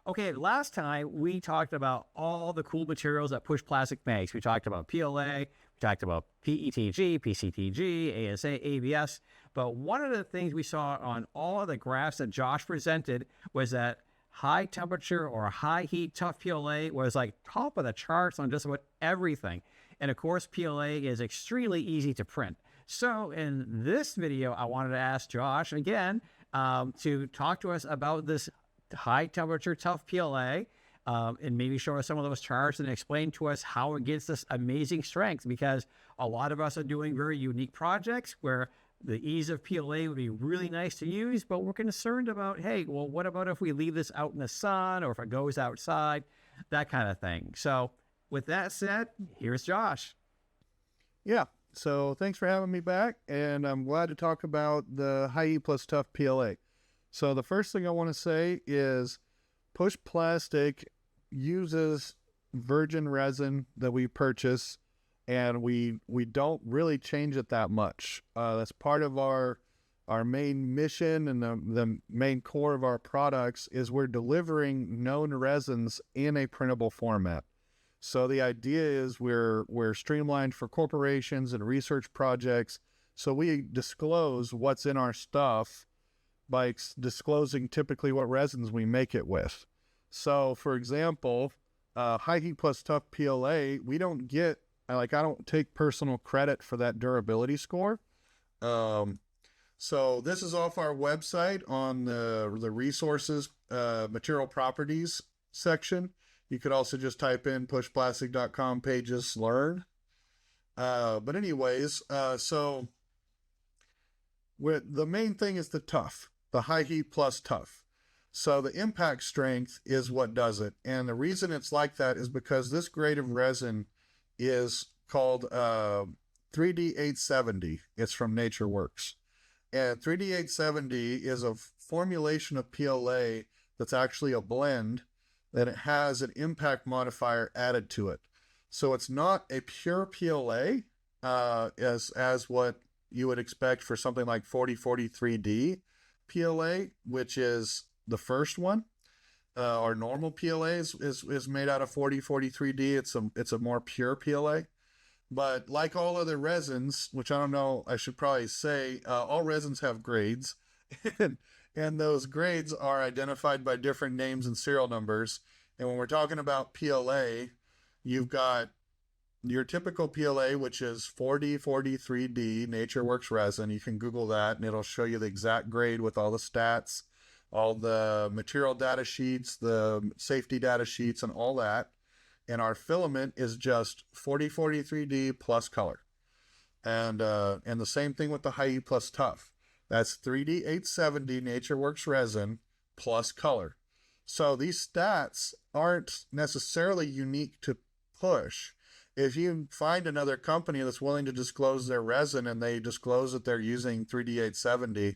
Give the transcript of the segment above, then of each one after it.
Okay, last time we talked about all the cool materials that Push Plastic makes. We talked about PLA, we talked about PETG, PCTG, ASA, ABS. But one of the things we saw on all of the graphs that Josh presented was that high temperature or high heat tough PLA was like top of the charts on just about everything. And of course, PLA is extremely easy to print. So in this video, I wanted to ask Josh again to talk to us about this high temperature tough PLA and maybe show us some of those charts and explain to us how it gets this amazing strength, because a lot of us are doing very unique projects where the ease of PLA would be really nice to use, but we're concerned about, hey, well, what about if we leave this out in the sun or if it goes outside, that kind of thing. So with that said, here's Josh. Yeah, so thanks for having me back, and I'm glad to talk about the high heat plus tough PLA. So the first thing I want to say is Push Plastic uses virgin resin that we purchase, and we don't really change it that much. That's part of our main mission, and the main core of our products is we're delivering known resins in a printable format. So the idea is we're streamlined for corporations and research projects, so we disclose what's in our stuff by disclosing typically what resins we make it with. So for example, high heat plus tough PLA, we don't get, I don't take personal credit for that durability score. So this is off our website on the resources, material properties section. You could also just type in pushplastic.com pages learn. But anyways, so the main thing is the tough, the high heat plus tough. So the impact strength is what does it. And the reason it's like that is because this grade of resin is called 3D870. It's from NatureWorks. And 3D870 is a formulation of PLA that's actually a blend, that it has an impact modifier added to it. So it's not a pure PLA as what you would expect for something like 4043D PLA, which is the first one. Our normal PLA is made out of 4043D. It's a more pure PLA. But like all other resins, which I don't know, I should probably say, all resins have grades. And those grades are identified by different names and serial numbers. And when we're talking about PLA, you've got your typical PLA, which is 4043D NatureWorks resin. You can Google that and it'll show you the exact grade with all the stats, all the material data sheets, the safety data sheets, and all that. And our filament is just 4043D plus color. And the same thing with the high heat plus tough. That's 3D870 NatureWorks resin plus color. So these stats aren't necessarily unique to Push. If you find another company that's willing to disclose their resin and they disclose that they're using 3D870,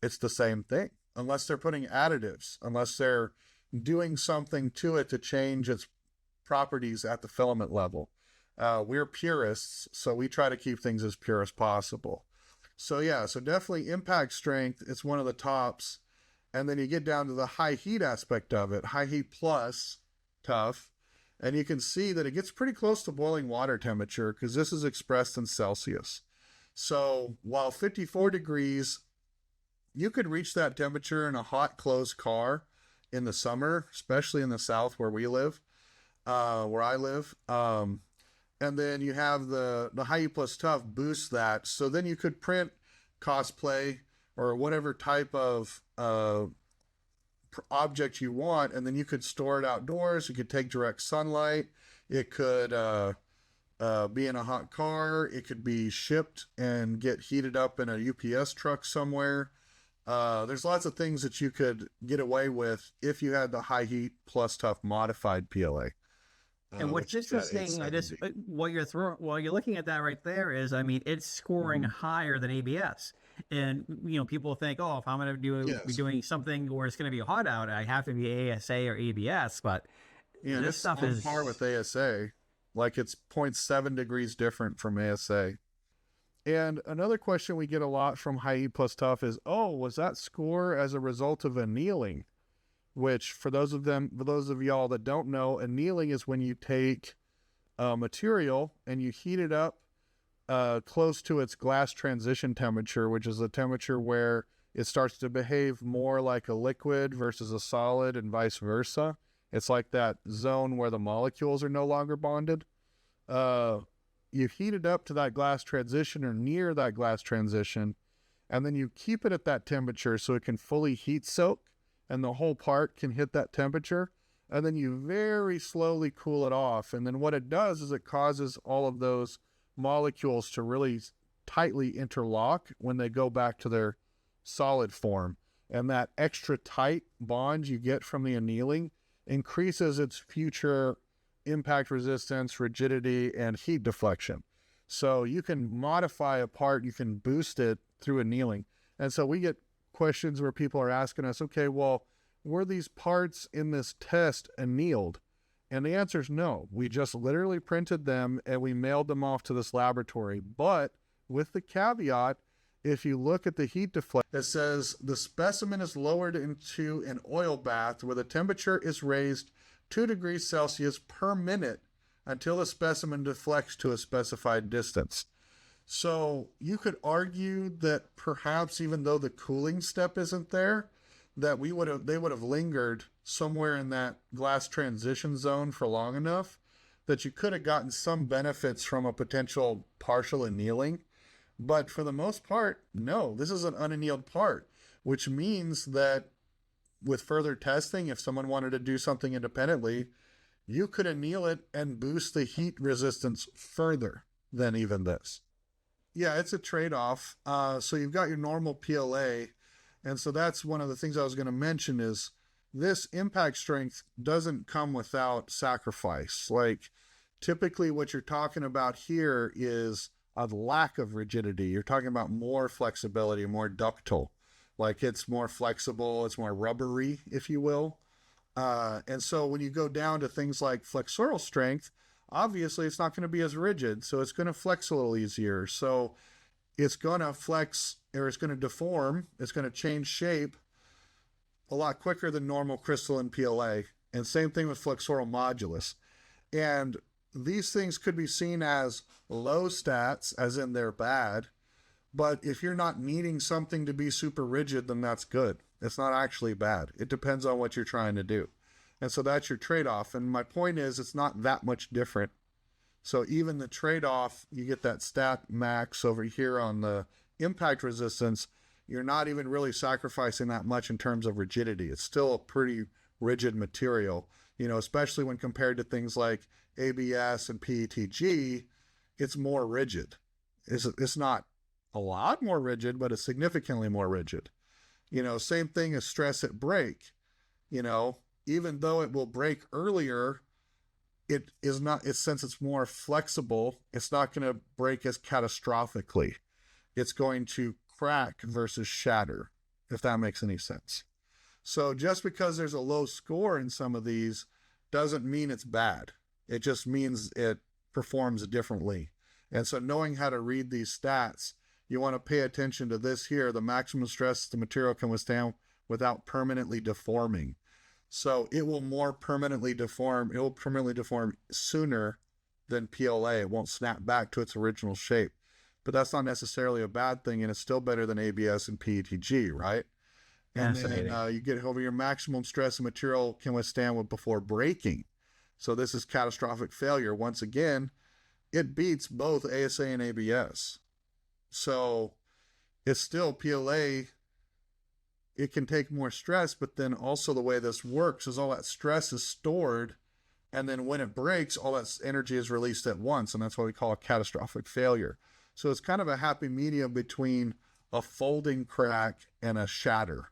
it's the same thing, unless they're putting additives, unless they're doing something to it to change its properties at the filament level. We're purists, so we try to keep things as pure as possible. So yeah, so definitely impact strength, it's one of the tops. And then you get down to the high heat aspect of it, high heat plus tough. And you can see that it gets pretty close to boiling water temperature because this is expressed in Celsius. So while 54 degrees, you could reach that temperature in a hot closed car in the summer, especially in the South where we live, where I live. And then you have the high heat plus tough boosts that. So then you could print cosplay or whatever type of object you want, and then you could store it outdoors. You could take direct sunlight. It could be in a hot car. It could be shipped and get heated up in a UPS truck somewhere. There's lots of things that you could get away with if you had the high heat plus tough modified PLA. And what's interesting, while you're looking at that right there is, I mean, it's scoring higher than ABS. And, you know, people think, oh, if I'm going to be doing something where it's going to be hot out, I have to be ASA or ABS. But yeah, this stuff is on par with ASA. Like it's 0.7 degrees different from ASA. And another question we get a lot from high heat plus tough is, oh, was that score as a result of annealing? which for those of y'all that don't know, annealing is when you take a material and you heat it up close to its glass transition temperature, which is a temperature where it starts to behave more like a liquid versus a solid and vice versa. It's like that zone where the molecules are no longer bonded. You heat it up to that glass transition or near that glass transition, and then you keep it at that temperature so it can fully heat soak and the whole part can hit that temperature. And then you very slowly cool it off. And then what it does is it causes all of those molecules to really tightly interlock when they go back to their solid form. And that extra tight bond you get from the annealing increases its future impact resistance, rigidity, and heat deflection. So you can modify a part, you can boost it through annealing. And so we get questions where people are asking us, okay, well, were these parts in this test annealed? And the answer is no. We just literally printed them and we mailed them off to this laboratory. But with the caveat, if you look at the heat deflection, it says the specimen is lowered into an oil bath where the temperature is raised 2 degrees Celsius per minute until the specimen deflects to a specified distance. So you could argue that perhaps even though the cooling step isn't there, that they would have lingered somewhere in that glass transition zone for long enough that you could have gotten some benefits from a potential partial annealing. But for the most part, no, this is an unannealed part, which means that with further testing, if someone wanted to do something independently, you could anneal it and boost the heat resistance further than even this. Yeah, it's a trade-off. So you've got your normal PLA, and so that's one of the things I was going to mention is this impact strength doesn't come without sacrifice. Like typically what you're talking about here is a lack of rigidity. You're talking about more flexibility, more ductile. Like it's more flexible, it's more rubbery, if you will. And so when you go down to things like flexural strength, obviously it's not going to be as rigid, so it's going to flex a little easier. So it's going to flex, or it's going to deform, it's going to change shape a lot quicker than normal crystalline PLA. And same thing with flexural modulus. And these things could be seen as low stats, as in they're bad. But if you're not needing something to be super rigid, then that's good. It's not actually bad. It depends on what you're trying to do. And so that's your trade-off. And my point is, it's not that much different. So even the trade-off, you get that stat max over here on the impact resistance, you're not even really sacrificing that much in terms of rigidity. It's still a pretty rigid material, you know, especially when compared to things like ABS and PETG, it's more rigid. It's not a lot more rigid, but it's significantly more rigid. You know, same thing as stress at break. You know, even though it will break earlier, it is not, since it's more flexible, it's not going to break as catastrophically. It's going to crack versus shatter, if that makes any sense. So just because there's a low score in some of these doesn't mean it's bad. It just means it performs differently. And so knowing how to read these stats, you want to pay attention to this here, the maximum stress the material can withstand without permanently deforming. So it will more permanently deform. It will permanently deform sooner than PLA. It won't snap back to its original shape. But that's not necessarily a bad thing, and it's still better than ABS and PETG, right? And then you get over your maximum stress the material can withstand before breaking. So this is catastrophic failure. Once again, it beats both ASA and ABS. So it's still PLA. It can take more stress, but then also the way this works is all that stress is stored, and then when it breaks, all that energy is released at once, and that's what we call a catastrophic failure. So it's kind of a happy medium between a folding crack and a shatter.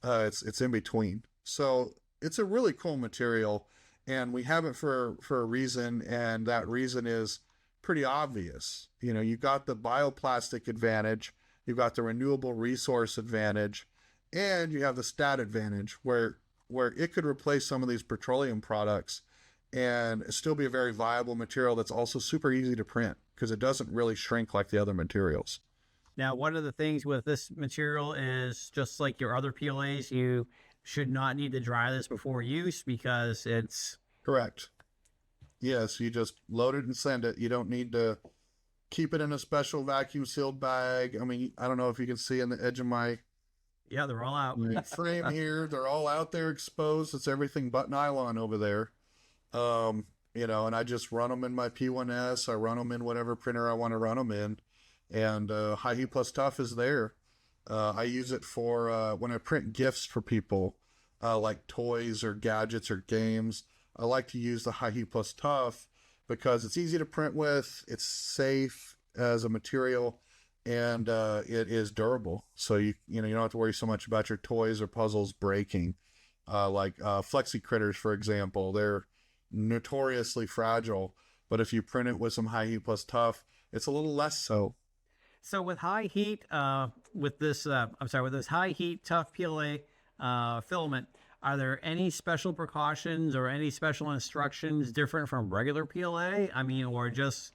It's in between. So it's a really cool material, and we have it for a reason, and that reason is pretty obvious. You know, you've got the bioplastic advantage, you've got the renewable resource advantage, and you have the stat advantage where it could replace some of these petroleum products and still be a very viable material that's also super easy to print because it doesn't really shrink like the other materials. Now, one of the things with this material is just like your other PLAs, you should not need to dry this before use because it's... Correct. Yes, you just load it and send it. You don't need to keep it in a special vacuum sealed bag. I mean, I don't know if you can see on the edge of my Yeah, they're all out. frame here. They're all out there exposed. It's everything but nylon over there. You know, and I just run them in my P1S. I run them in whatever printer I want to run them in. And High Heat Plus Tough is there. I use it for when I print gifts for people, like toys or gadgets or games. I like to use the High Heat Plus Tough because it's easy to print with, it's safe as a material, and it is durable. So you don't have to worry so much about your toys or puzzles breaking. Like Flexi Critters, for example, they're notoriously fragile, but if you print it with some High Heat Plus Tough, it's a little less so. So with high heat, with this high heat tough PLA filament, are there any special precautions or any special instructions different from regular PLA? I mean, or just...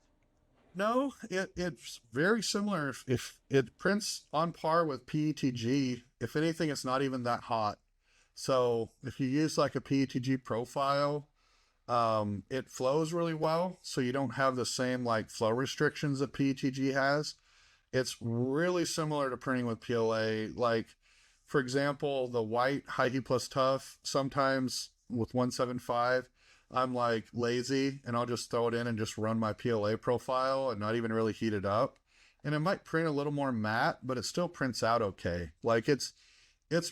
No, it's very similar. If it prints on par with PETG, if anything, it's not even that hot. So if you use like a PETG profile, it flows really well. So you don't have the same like flow restrictions that PETG has. It's really similar to printing with PLA. Like, for example, the white High Heat Plus Tough, sometimes with 175, I'm like lazy and I'll just throw it in and just run my PLA profile and not even really heat it up. And it might print a little more matte, but it still prints out okay. Like it's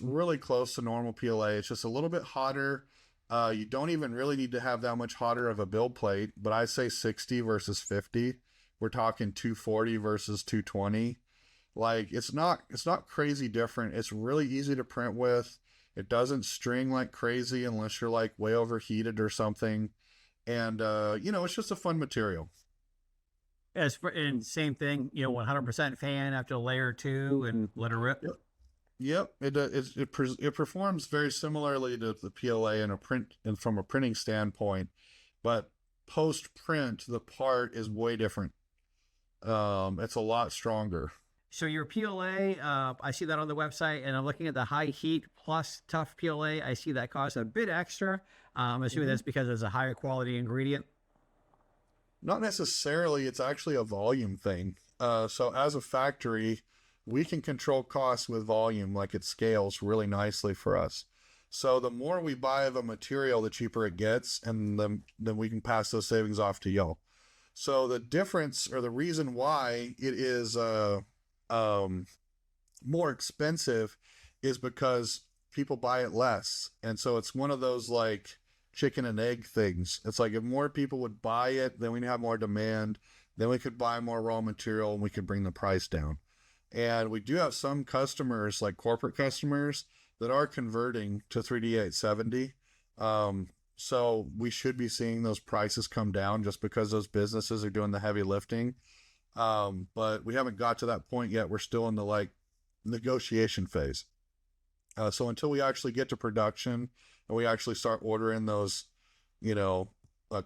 really close to normal PLA. It's just a little bit hotter. You don't even really need to have that much hotter of a build plate, but I say 60 versus 50. We're talking 240 versus 220. Like it's not crazy different. It's really easy to print with. It doesn't string like crazy unless you're like way overheated or something. And it's just a fun material. And same thing, 100% fan after a layer or two and let it rip. Yep. It performs very similarly to the PLA in a print and from a printing standpoint, but post print the part is way different. It's a lot stronger. So your PLA, I see that on the website, and I'm looking at the High Heat Plus Tough PLA. I see that costs a bit extra. I'm assuming that's because it's a higher quality ingredient. Not necessarily. It's actually a volume thing. So as a factory, we can control costs with volume, like it scales really nicely for us. So the more we buy of a material, the cheaper it gets, and then we can pass those savings off to y'all. So the difference, or the reason why it is more expensive, is because people buy it less. And so it's one of those like chicken and egg things. It's like if more people would buy it, then we'd have more demand, then we could buy more raw material and we could bring the price down. And we do have some customers, like corporate customers, that are converting to 3D870. So we should be seeing those prices come down just because those businesses are doing the heavy lifting. But we haven't got to that point yet. We're still in the like negotiation phase. So until we actually get to production and we actually start ordering those,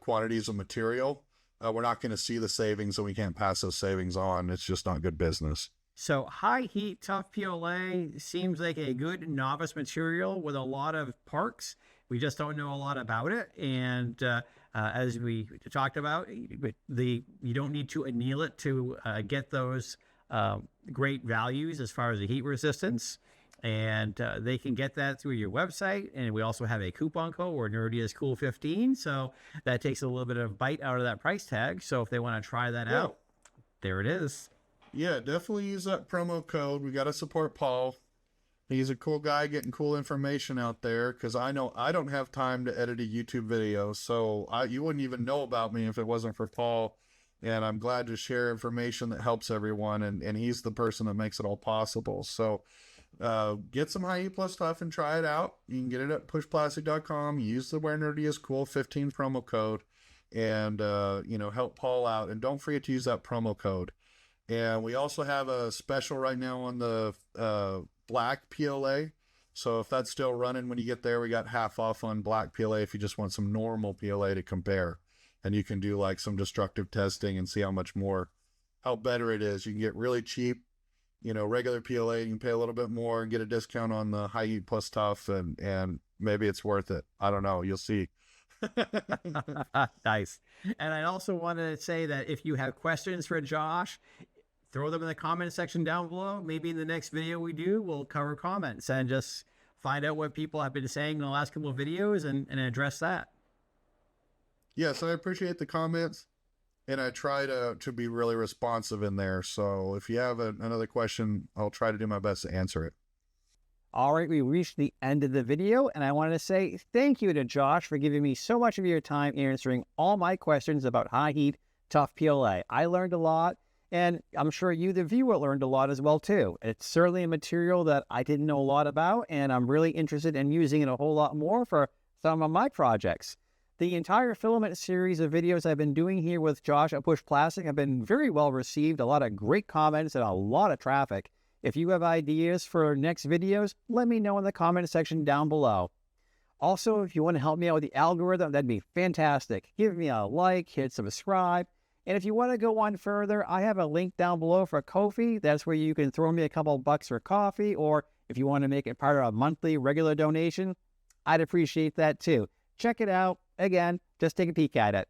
quantities of material, we're not going to see the savings, and we can't pass those savings on. It's just not good business. So high heat tough PLA seems like a good novice material with a lot of parts. We just don't know a lot about it. And as we talked about, you don't need to anneal it to get those great values as far as the heat resistance. And they can get that through your website. And we also have a coupon code where Nerdy is Cool 15. So that takes a little bit of bite out of that price tag. So if they want to try that out, there it is. Yeah, definitely use that promo code. We got to support Paul. He's a cool guy getting cool information out there, because I know I don't have time to edit a YouTube video. So you wouldn't even know about me if it wasn't for Paul. And I'm glad to share information that helps everyone. And he's the person that makes it all possible. So get some High Heat Plus stuff and try it out. You can get it at pushplastic.com. Use the Where Nerdy is Cool 15 promo code and, help Paul out. And don't forget to use that promo code. And we also have a special right now on the black PLA. So if that's still running when you get there, we got half off on black PLA if you just want some normal PLA to compare. And you can do like some destructive testing and see how better it is. You can get really cheap, regular PLA, you can pay a little bit more and get a discount on the high heat plus tough, and maybe it's worth it. I don't know. You'll see. Nice. And I also wanted to say that if you have questions for Josh, throw them in the comment section down below. Maybe in the next video we do, we'll cover comments and just find out what people have been saying in the last couple of videos and address that. Yes, I appreciate the comments, and I try to be really responsive in there. So if you have another question, I'll try to do my best to answer it. All right, we reached the end of the video, and I wanted to say thank you to Josh for giving me so much of your time answering all my questions about high heat, tough PLA. I learned a lot, and I'm sure you, the viewer, learned a lot as well, too. It's certainly a material that I didn't know a lot about, and I'm really interested in using it a whole lot more for some of my projects. The entire filament series of videos I've been doing here with Josh at Push Plastic have been very well received, a lot of great comments and a lot of traffic. If you have ideas for next videos, let me know in the comment section down below. Also, if you want to help me out with the algorithm, that'd be fantastic. Give me a like, hit subscribe. And if you want to go on further, I have a link down below for Ko-fi. That's where you can throw me a couple bucks for coffee, or if you want to make it part of a monthly regular donation, I'd appreciate that too. Check it out. Again, just take a peek at it.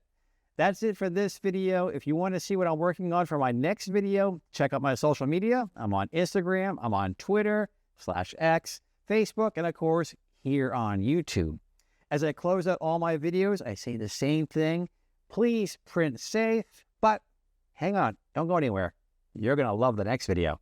That's it for this video. If you want to see what I'm working on for my next video, check out my social media. I'm on Instagram, I'm on Twitter, /X, Facebook, and of course, here on YouTube. As I close out all my videos, I say the same thing. Please print safe, but hang on, don't go anywhere. You're going to love the next video.